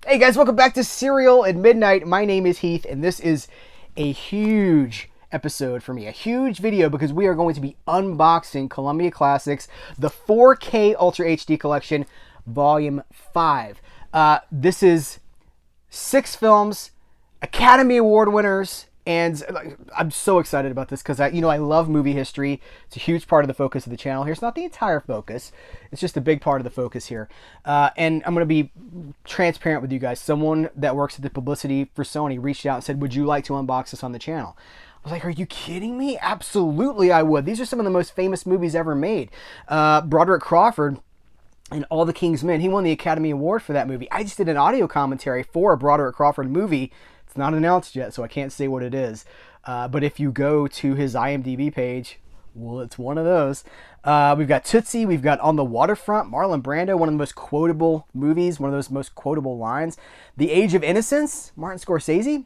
Hey guys, welcome back to Cereal at Midnight. My name is Heath, and this is a huge episode for me, a huge video, because we are going to be unboxing Columbia Classics, the 4K Ultra HD Collection, Volume 5. This is 6 films, Academy Award winners, and I'm so excited about this because I love movie history. It's a huge part of the focus of the channel here. It's not the entire focus. It's just a big part of the focus here. And I'm going to be transparent with you guys. Someone that works at the publicity for Sony reached out and said, would you like to unbox this on the channel? I was like, are you kidding me? Absolutely I would. These are some of the most famous movies ever made. Broderick Crawford and All the King's Men, he won the Academy Award for that movie. I just did an audio commentary for a Broderick Crawford movie. It's not announced yet, so I can't say what it is. But if you go to his IMDb page, well, it's one of those. We've got Tootsie. We've got On the Waterfront, Marlon Brando, one of the most quotable movies, one of those most quotable lines. The Age of Innocence, Martin Scorsese.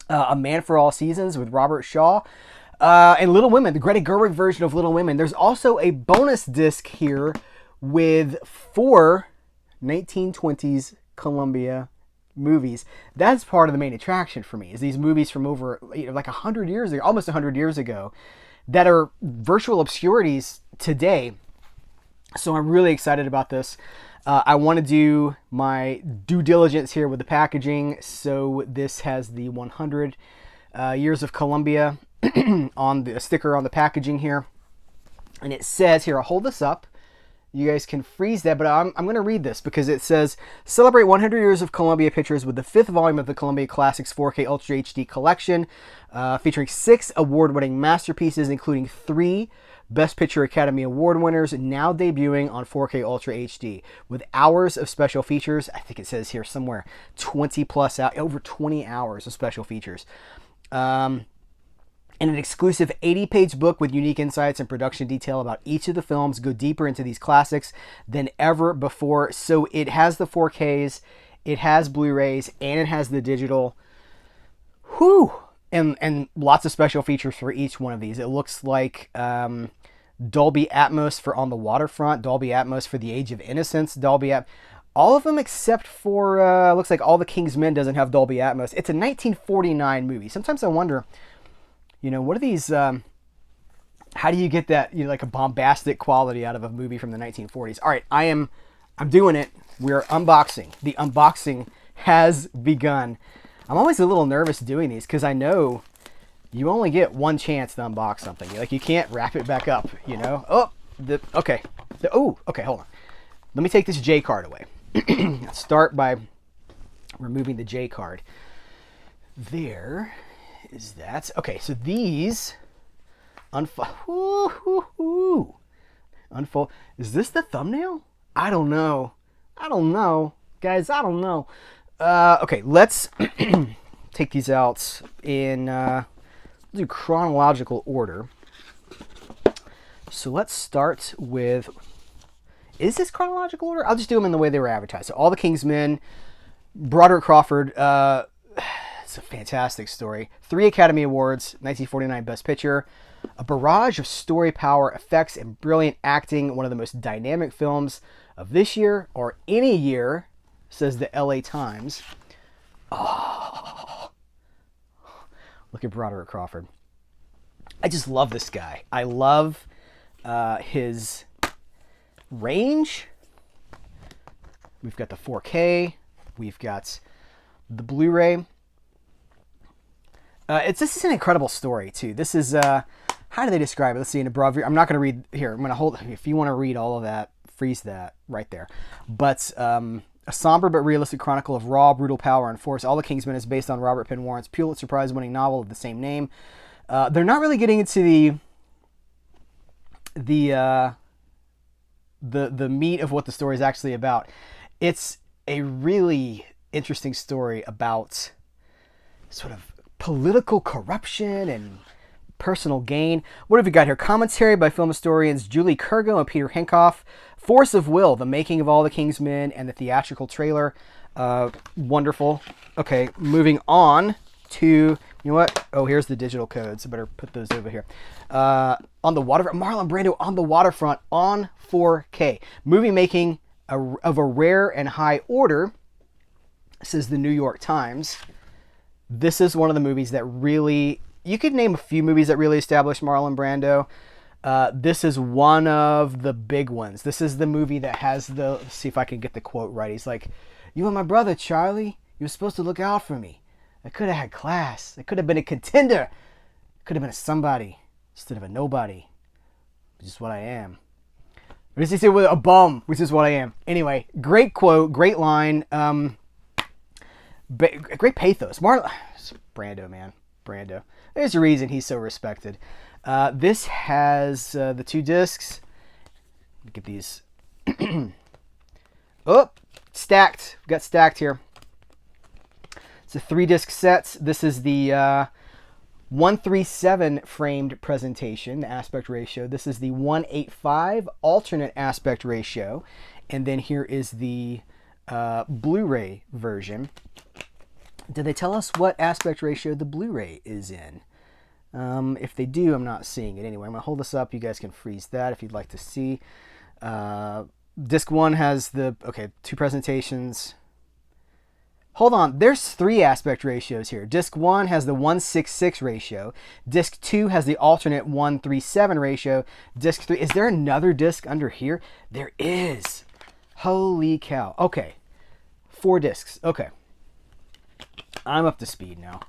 A Man for All Seasons with Robert Shaw. And Little Women, the Greta Gerwig version of Little Women. There's also a bonus disc here with 4 1920s Columbia movies. That's part of the main attraction for me, is these movies from over like 100 years ago, almost 100 years ago, that are virtual obscurities today. So I'm really excited about this. I want to do my due diligence here with the packaging. So this has the 100 years of Columbia on the sticker on the packaging here. And it says here, I'll hold this up. You guys can freeze that, but I'm going to read this because it says, celebrate 100 years of Columbia Pictures with the 5th volume of the Columbia Classics 4K Ultra HD Collection, featuring 6 award-winning masterpieces, including 3 Best Picture Academy Award winners, now debuting on 4K Ultra HD, with hours of special features. I think it says here somewhere 20 plus out, over 20 hours of special features. And an exclusive 80-page book with unique insights and production detail about each of the films. Go deeper into these classics than ever before. So it has the 4Ks, it has Blu-rays, and it has the digital. Whew! And lots of special features for each one of these. It looks like Dolby Atmos for On the Waterfront, Dolby Atmos for The Age of Innocence, all of them except for, looks like All the King's Men doesn't have Dolby Atmos. It's a 1949 movie. Sometimes I wonder, what are these, how do you get that, like a bombastic quality out of a movie from the 1940s? All right, I'm doing it. We're unboxing. The unboxing has begun. I'm always a little nervous doing these because I know you only get one chance to unbox something. Like, you can't wrap it back up, Oh, okay. Okay, hold on. Let me take this J card away. Let's start by removing the J card. There is that. Okay, so these unfold. Is this the thumbnail? I don't know. Guys, I don't know. Okay, let's take these out in do chronological order. So let's start with, is this chronological order? I'll just do them in the way they were advertised. So All the King's Men, Broderick Crawford, it's a fantastic story. 3 Academy Awards, 1949 Best Picture, a barrage of story power, effects, and brilliant acting. One of the most dynamic films of this year or any year, says the LA Times. Oh, look at Broderick Crawford. I just love this guy. I love his range. We've got the 4K. We've got the Blu-ray. This is an incredible story too. This is how do they describe it? Let's see in a broad view. I'm not going to read here. I'm going to hold. If you want to read all of that, freeze that right there. But a somber but realistic chronicle of raw, brutal power and force. All the King's Men is based on Robert Penn Warren's Pulitzer Prize-winning novel of the same name. They're not really getting into the meat of what the story is actually about. It's a really interesting story about sort of political corruption and personal gain. What have we got here? Commentary by film historians Julie Kurgo and Peter Henkoff. Force of Will, the making of All the King's Men, and the theatrical trailer. Wonderful. Okay, moving on to, you know what? Oh, here's the digital codes. I better put those over here. On the Waterfront, Marlon Brando On the Waterfront on 4K. Movie making of a rare and high order. This is the New York Times. This is one of the movies that really, you could name a few movies that really established Marlon Brando. This is one of the big ones. This is the movie that has the, let's see if I can get the quote right. He's like, "You were my brother, Charlie. You were supposed to look out for me. I could have had class. I could have been a contender. I could have been a somebody instead of a nobody, which is what I am." What does he say? With a bum, which is what I am. Anyway, great quote, great line, great pathos. Brando, man. Brando. There's a reason he's so respected. This has the 2 discs. Look at these. Oh, stacked. We've got stacked here. It's a 3-disc set. This is the 1:37 framed presentation, the aspect ratio. This is the 1:85 alternate aspect ratio. And then here is the Blu-ray version. Did they tell us what aspect ratio the Blu-ray is in? If they do, I'm not seeing it anyway. I'm going to hold this up. You guys can freeze that if you'd like to see. Disc 1 has the, 2 presentations. Hold on, there's 3 aspect ratios here. Disc 1 has the 1:66 ratio. Disc 2 has the alternate 1:37 ratio. Disc 3, is there another disc under here? There is. Holy cow. Okay, 4 discs. Okay, I'm up to speed now.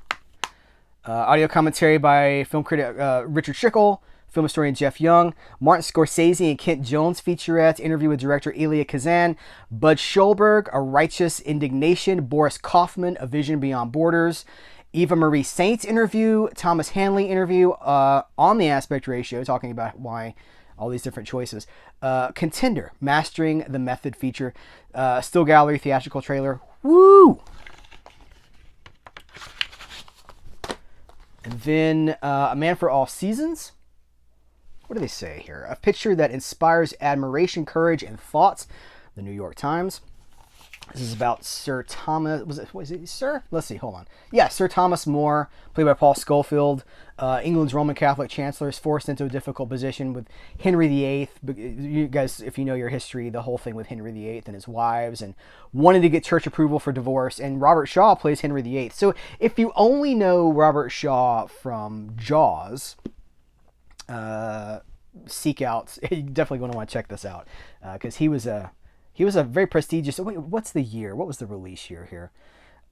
Audio commentary by film critic Richard Schickel, film historian Jeff Young, Martin Scorsese and Kent Jones featurette, interview with director Elia Kazan, Bud Schulberg, A Righteous Indignation, Boris Kaufman, A Vision Beyond Borders, Eva Marie Saint's interview, Thomas Hanley interview on the aspect ratio, talking about why all these different choices. Contender, Mastering the Method feature, Still Gallery theatrical trailer. Woo! And then A Man for All Seasons. What do they say here? A picture that inspires admiration, courage, and thoughts. The New York Times. This is about Sir Thomas. Was it Sir? Let's see. Hold on. Yeah, Sir Thomas More, played by Paul Schofield. England's Roman Catholic Chancellor is forced into a difficult position with Henry VIII. You guys, if you know your history, the whole thing with Henry VIII and his wives, and wanting to get church approval for divorce. And Robert Shaw plays Henry VIII. So if you only know Robert Shaw from Jaws, seek out. You definitely going to want to check this out because he was a very prestigious. Wait, what's the year? What was the release year here?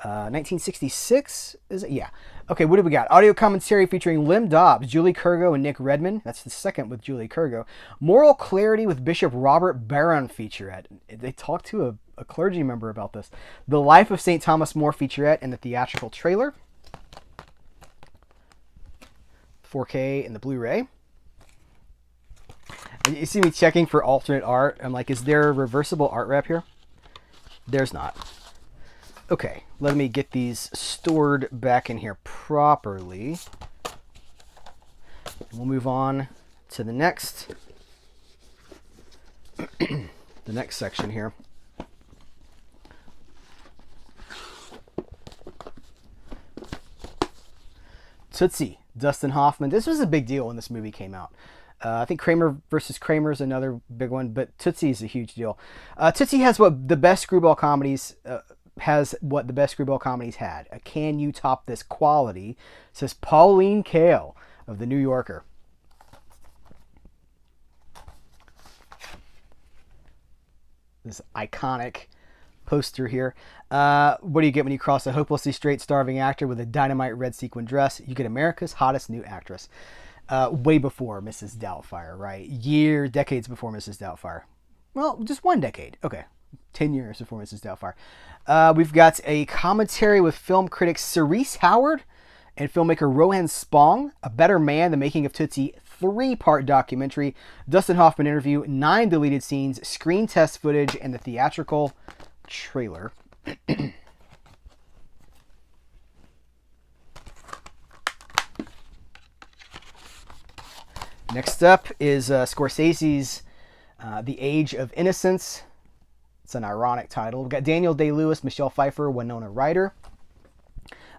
1966? Is it? Yeah. Okay, what do we got? Audio commentary featuring Lim Dobbs, Julie Kurgo, and Nick Redman. That's the second with Julie Kurgo. Moral Clarity with Bishop Robert Barron featurette. They talked to a clergy member about this. The Life of St. Thomas More featurette and the theatrical trailer. 4K and the Blu-ray. You see me checking for alternate art. I'm like, is there a reversible art wrap here? There's not. Okay, let me get these stored back in here properly. We'll move on to the next the next section here. Tootsie, Dustin Hoffman. This was a big deal when this movie came out. I think Kramer versus Kramer is another big one, but Tootsie is a huge deal. Tootsie has what the best screwball comedies had. Can you top this quality? Says Pauline Kael of the New Yorker. This iconic poster here. What do you get when you cross a hopelessly straight, starving actor with a dynamite red sequin dress? You get America's hottest new actress. Way before Mrs. Doubtfire, right? Decades before Mrs. Doubtfire. Well, just 1 decade. Okay. 10 years before Mrs. Doubtfire. We've got a commentary with film critic Cerise Howard and filmmaker Rohan Spong. A Better Man, The Making of Tootsie, 3-part documentary. Dustin Hoffman interview, 9 deleted scenes, screen test footage, and the theatrical trailer. Next up is Scorsese's The Age of Innocence. It's an ironic title. We've got Daniel Day-Lewis, Michelle Pfeiffer, Winona Ryder.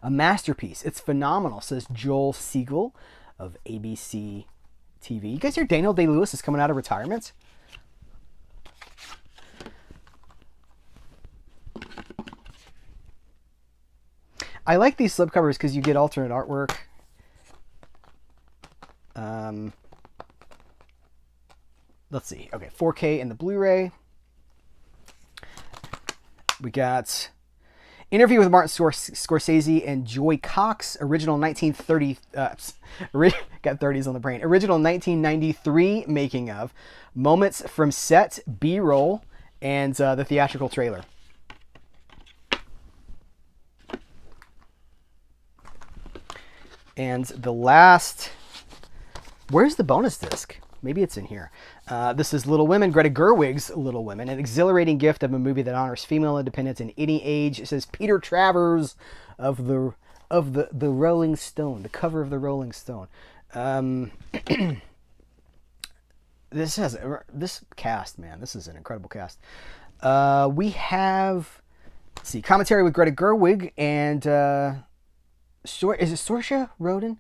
A masterpiece. It's phenomenal, says Joel Siegel of ABC TV. You guys hear Daniel Day-Lewis is coming out of retirement? I like these slipcovers because you get alternate artwork. Let's see. Okay, 4K and the Blu-ray. We got interview with Martin Scorsese and Joy Cox, original 1930. Got 30s on the brain. Original 1993 making of, moments from set, B-roll, and the theatrical trailer. And the last, where's the bonus disc? Maybe it's in here. This is Little Women, Greta Gerwig's Little Women, an exhilarating gift of a movie that honors female independence in any age. It says Peter Travers of the Rolling Stone, the cover of the Rolling Stone. This cast, man, this is an incredible cast. We have, let's see, commentary with Greta Gerwig and is it Saoirse Ronan?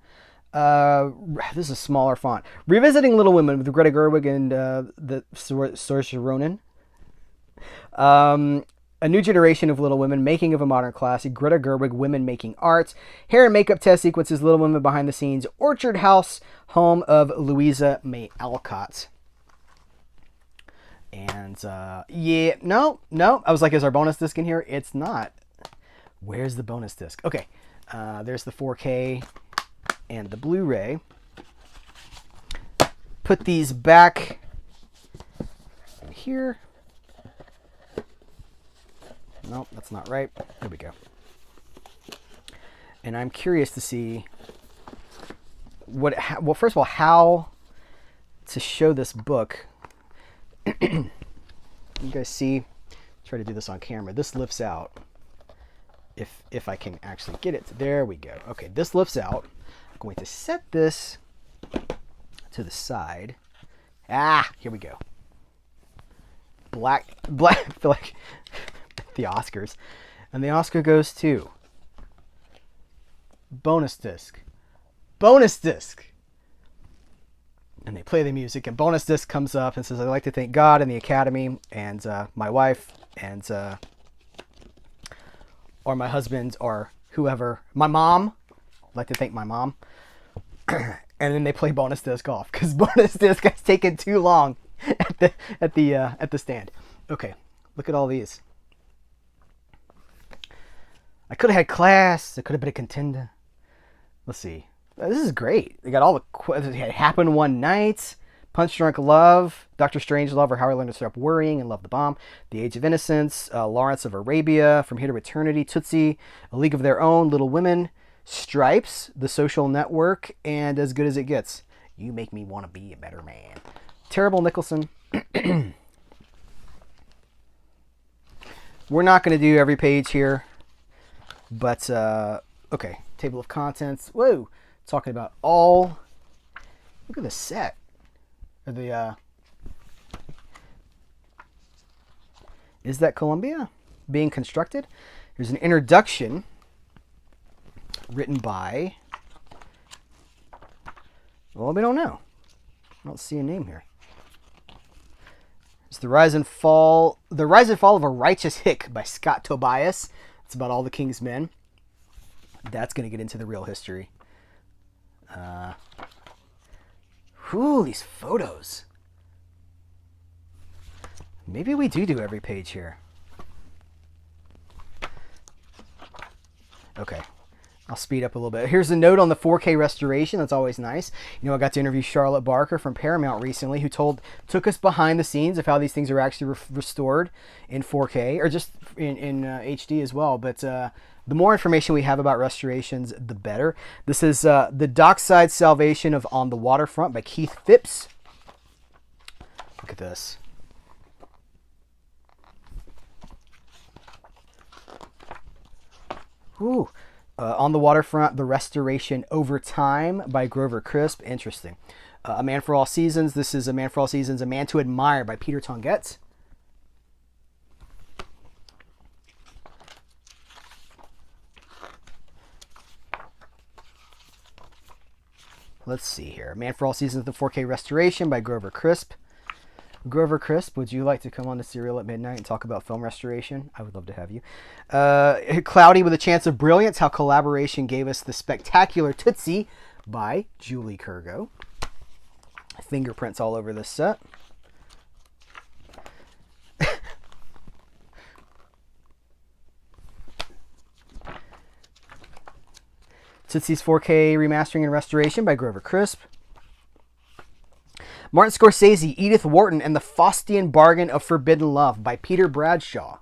This is a smaller font. Revisiting Little Women with Greta Gerwig and the Saoirse Ronan. A new generation of Little Women, making of a modern classic. Greta Gerwig, women making art. Hair and makeup test sequences. Little Women behind the scenes. Orchard House, home of Louisa May Alcott. And yeah, no. I was like, is our bonus disc in here? It's not. Where's the bonus disc? Okay, there's the 4K. And the Blu-ray. Put these back here. Nope, that's not right. There we go. And I'm curious to see well, first of all, how to show this book. You guys see? Try to do this on camera. This lifts out. If I can actually get it. There we go. Okay, this lifts out. Going to set this to the side. Here we go. Black. I feel like the Oscars, and the Oscar goes to bonus disc. And they play the music, and bonus disc comes up and says, "I'd like to thank God and the Academy and my wife and or my husband or whoever, my mom. I'd like to thank my mom." And then they play bonus disc off because bonus disc has taken too long at the stand. Okay, look at all these. I could have had Class. It could have been a contender. Let's see. This is great. They got all the it happened one night. Punch Drunk Love, Doctor Strangelove, or How I Learned to Stop Worrying and Love the Bomb, The Age of Innocence, Lawrence of Arabia, From Here to Eternity, Tootsie, A League of Their Own, Little Women, Stripes, The Social Network, and As Good as It Gets. You make me want to be a better man. Terrible Nicholson. We're not going to do every page here, but okay. Table of contents. Whoa, talking about all. Look at the set. Or the is that Columbia being constructed? There's an introduction. Written by, well, we don't know. I don't see a name here. It's The Rise and Fall of a Righteous Hick by Scott Tobias. It's about all the King's Men. That's going to get into the real history. These photos. Maybe we do every page here. Okay. I'll speed up a little bit. Here's a note on the 4K restoration. That's always nice. I got to interview Charlotte Barker from Paramount recently, who took us behind the scenes of how these things are actually restored in 4K, or just in HD as well. But the more information we have about restorations, the better. This is The Dockside Salvation of On the Waterfront by Keith Phipps. Look at this. Ooh. On the Waterfront, The Restoration Over Time by Grover Crisp. Interesting. A Man for All Seasons. This is A Man for All Seasons, A Man to Admire by Peter Tonguette. Let's see here. A Man for All Seasons, The 4K Restoration by Grover Crisp. Grover Crisp, would you like to come on to Cereal at Midnight and talk about film restoration? I would love to have you. Cloudy with a Chance of Brilliance, how collaboration gave us the spectacular Tootsie by Julie Kurgo. Fingerprints all over this set. Tootsie's 4K remastering and restoration by Grover Crisp. Martin Scorsese, Edith Wharton, and the Faustian Bargain of Forbidden Love by Peter Bradshaw.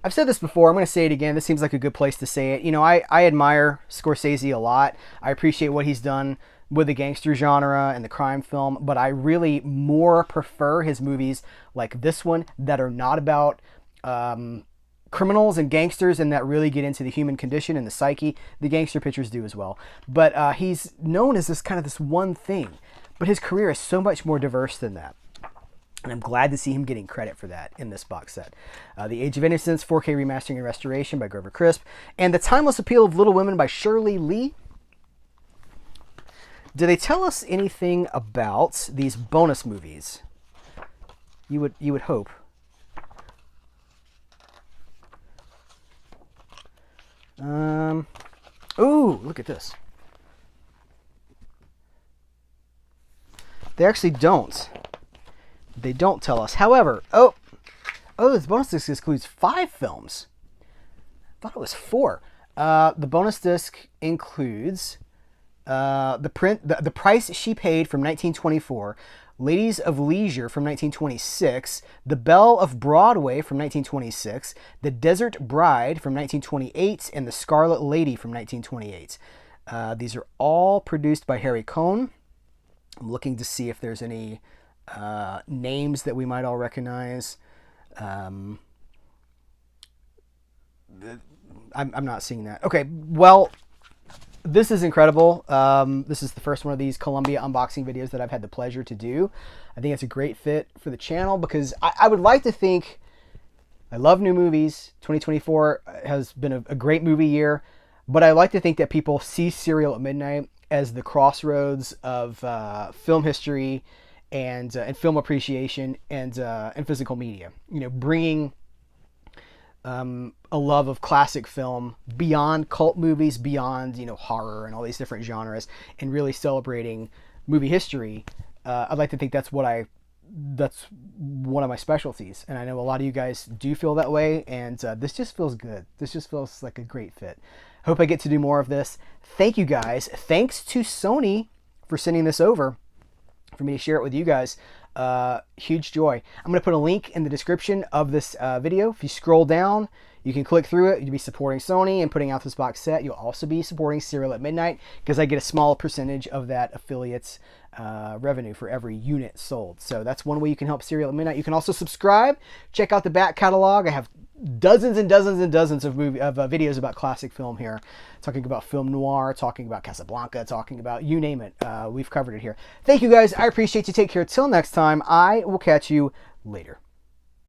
I've said this before. I'm going to say it again. This seems like a good place to say it. You know, I admire Scorsese a lot. I appreciate what he's done with the gangster genre and the crime film, but I really more prefer his movies like this one that are not about criminals and gangsters and that really get into the human condition and the psyche. The gangster pictures do as well. But he's known as this kind of this one thing. But his career is so much more diverse than that. And I'm glad to see him getting credit for that in this box set. The Age of Innocence, 4K remastering and restoration by Grover Crisp. And The Timeless Appeal of Little Women by Shirley Lee. Do they tell us anything about these bonus movies? You would hope. Ooh, look at this. They actually don't. They don't tell us. However, this bonus disc includes 5 films. I thought it was 4. The bonus disc includes The Price She Paid from 1924, Ladies of Leisure from 1926, The Belle of Broadway from 1926, The Desert Bride from 1928, and The Scarlet Lady from 1928. These are all produced by Harry Cohn. I'm looking to see if there's any names that we might all recognize. I'm not seeing that. Okay, well, this is incredible. This is the first one of these Columbia unboxing videos that I've had the pleasure to do. I think it's a great fit for the channel because I would like to think, I love new movies. 2024 has been a great movie year, but I like to think that people see Cereal at Midnight as the crossroads of film history and film appreciation and physical media. You know, bringing a love of classic film beyond cult movies, beyond, you know, horror and all these different genres, and really celebrating movie history. I'd like to think that's one of my specialties, and I know a lot of you guys do feel that way, and this just feels good. This just feels like a great fit. Hope I get to do more of this. Thank you guys. Thanks to Sony for sending this over for me to share it with you guys. Huge joy. I'm going to put a link in the description of this video. If you scroll down, you can click through it. You'll be supporting Sony and putting out this box set. You'll also be supporting Cereal at Midnight because I get a small percentage of that affiliate's revenue for every unit sold. So that's one way you can help Cereal at Midnight. You can also subscribe. Check out the back catalog. I have dozens and dozens and dozens of videos about classic film here, talking about film noir, talking about Casablanca, talking about you name it. We've covered it here. Thank you guys. I appreciate you. Take care. Till next time, I will catch you later.